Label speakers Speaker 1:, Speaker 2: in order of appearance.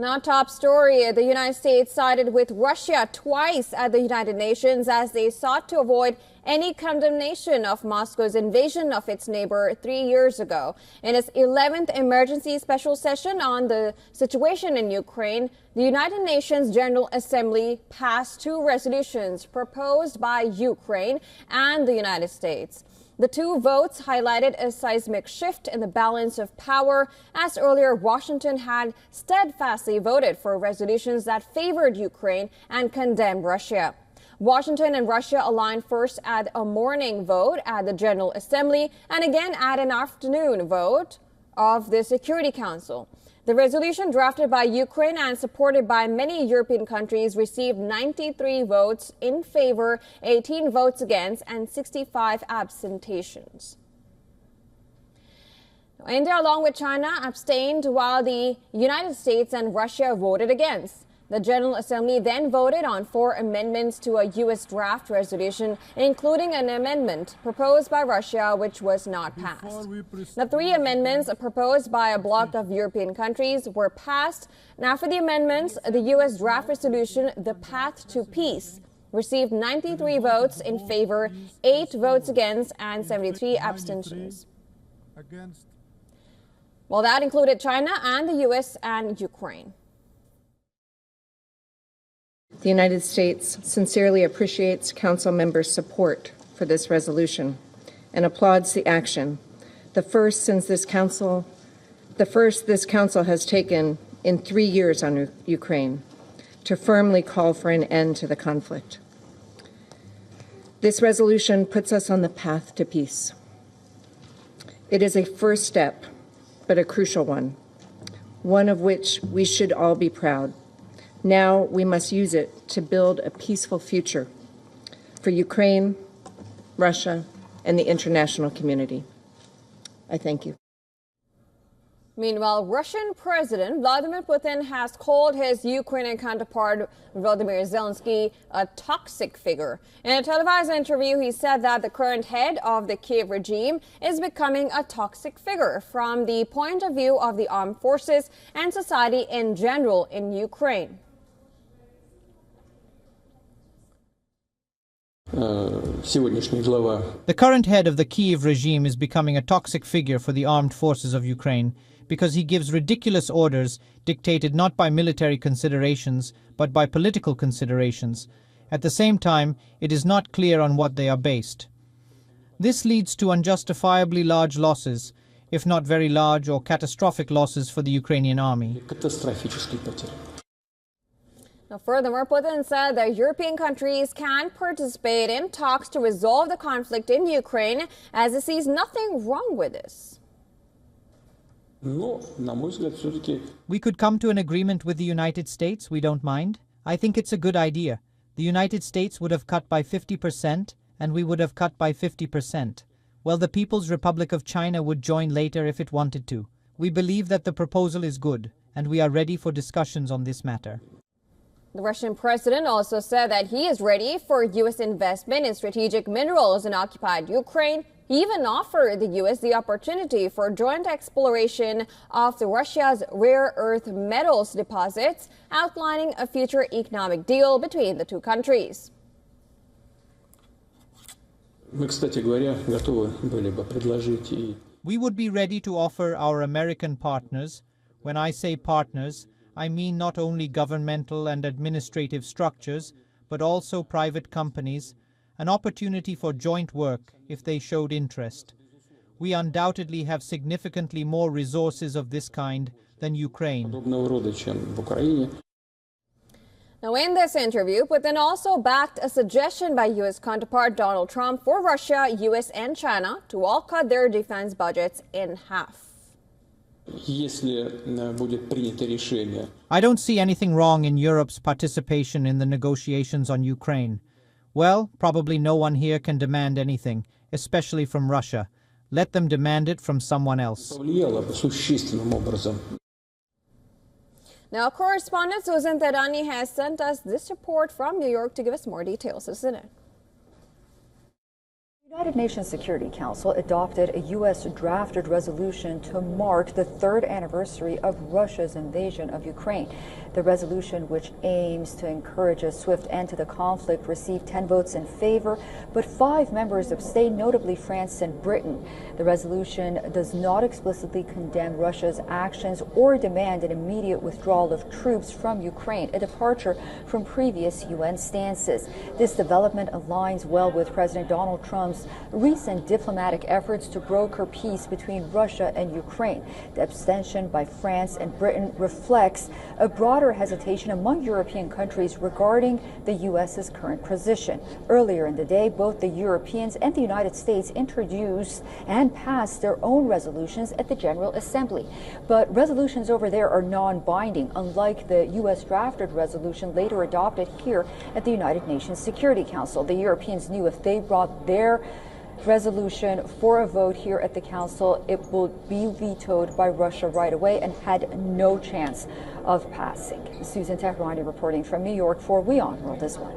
Speaker 1: Now, top story. The United States sided with Russia twice at the United Nations as they sought to avoid any condemnation of Moscow's invasion of its neighbor 3 years ago. In its 11th emergency special session on the situation in Ukraine, the United Nations General Assembly passed two resolutions proposed by Ukraine and the United States. The two votes highlighted a seismic shift in the balance of power, as earlier Washington had steadfastly voted for resolutions that favored Ukraine and condemned Russia. Washington and Russia aligned first at a morning vote at the General Assembly and again at an afternoon vote of the Security Council. The resolution drafted by Ukraine and supported by many European countries received 93 votes in favor, 18 votes against, and 65 abstentions. India, along with China, abstained while the United States and Russia voted against. The General Assembly then voted on 4 amendments to a U.S. draft resolution, including an amendment proposed by Russia, which was not passed. The 3 amendments proposed by a bloc of European countries were passed. Now, for the amendments, the U.S. draft resolution, The Path to Peace, received 93 votes in favor, 8 votes against, and 73 abstentions. Well, that included China and the U.S. and Ukraine.
Speaker 2: The United States sincerely appreciates Council members' support for this resolution and applauds the action, the first this Council has taken in 3 years on Ukraine, to firmly call for an end to the conflict. This resolution puts us on the path to peace. It is a first step, but a crucial one of which we should all be proud. Now we must use it to build a peaceful future for Ukraine, Russia, and the international community. I thank you.
Speaker 1: Meanwhile, Russian President Vladimir Putin has called his Ukrainian counterpart Volodymyr Zelensky a toxic figure. In a televised interview, he said that the current head of the Kiev regime is becoming a toxic figure from the point of view of the armed forces and society in general in Ukraine.
Speaker 3: The current head of the Kiev regime is becoming a toxic figure for the armed forces of Ukraine because he gives ridiculous orders dictated not by military considerations but by political considerations. At the same time, it is not clear on what they are based. This leads to unjustifiably large losses, if not very large or catastrophic losses for the Ukrainian army.
Speaker 1: Now, furthermore, Putin said that European countries can participate in talks to resolve the conflict in Ukraine, as he sees nothing wrong with this.
Speaker 3: We could come to an agreement with the United States. We don't mind. I think it's a good idea. The United States would have cut by 50%, and we would have cut by 50%. Well, the People's Republic of China would join later if it wanted to. We believe that the proposal is good, and we are ready for discussions on this matter.
Speaker 1: The Russian president also said that he is ready for U.S. investment in strategic minerals in occupied Ukraine. He even offered the U.S. the opportunity for joint exploration of Russia's rare earth metals deposits, outlining a future economic deal between the two countries.
Speaker 3: We would be ready to offer our American partners, when I say partners, I mean not only governmental and administrative structures, but also private companies, an opportunity for joint work if they showed interest. We undoubtedly have significantly more resources of this kind than Ukraine.
Speaker 1: Now, in this interview, Putin also backed a suggestion by U.S. counterpart Donald Trump for Russia, U.S. and China to all cut their defense budgets in half.
Speaker 3: I don't see anything wrong in Europe's participation in the negotiations on Ukraine. Well, probably no one here can demand anything, especially from Russia. Let them demand it from someone else.
Speaker 1: Now, correspondent Susan Terani has sent us this report from New York to give us more details, isn't it?
Speaker 4: The United Nations Security Council adopted a U.S. drafted resolution to mark the third anniversary of Russia's invasion of Ukraine. The resolution, which aims to encourage a swift end to the conflict, received 10 votes in favor, but 5 members abstained, notably France and Britain. The resolution does not explicitly condemn Russia's actions or demand an immediate withdrawal of troops from Ukraine, a departure from previous UN stances. This development aligns well with President Donald Trump's recent diplomatic efforts to broker peace between Russia and Ukraine. The abstention by France and Britain reflects a broader hesitation among European countries regarding the U.S.'s current position. Earlier in the day, both the Europeans and the United States introduced and passed their own resolutions at the General Assembly. But resolutions over there are non-binding, unlike the U.S. drafted resolution later adopted here at the United Nations Security Council. The Europeans knew if they brought their resolution for a vote here at the Council, it will be vetoed by Russia right away and had no chance of passing. Susan Tehrani reporting from New York for WION World this one.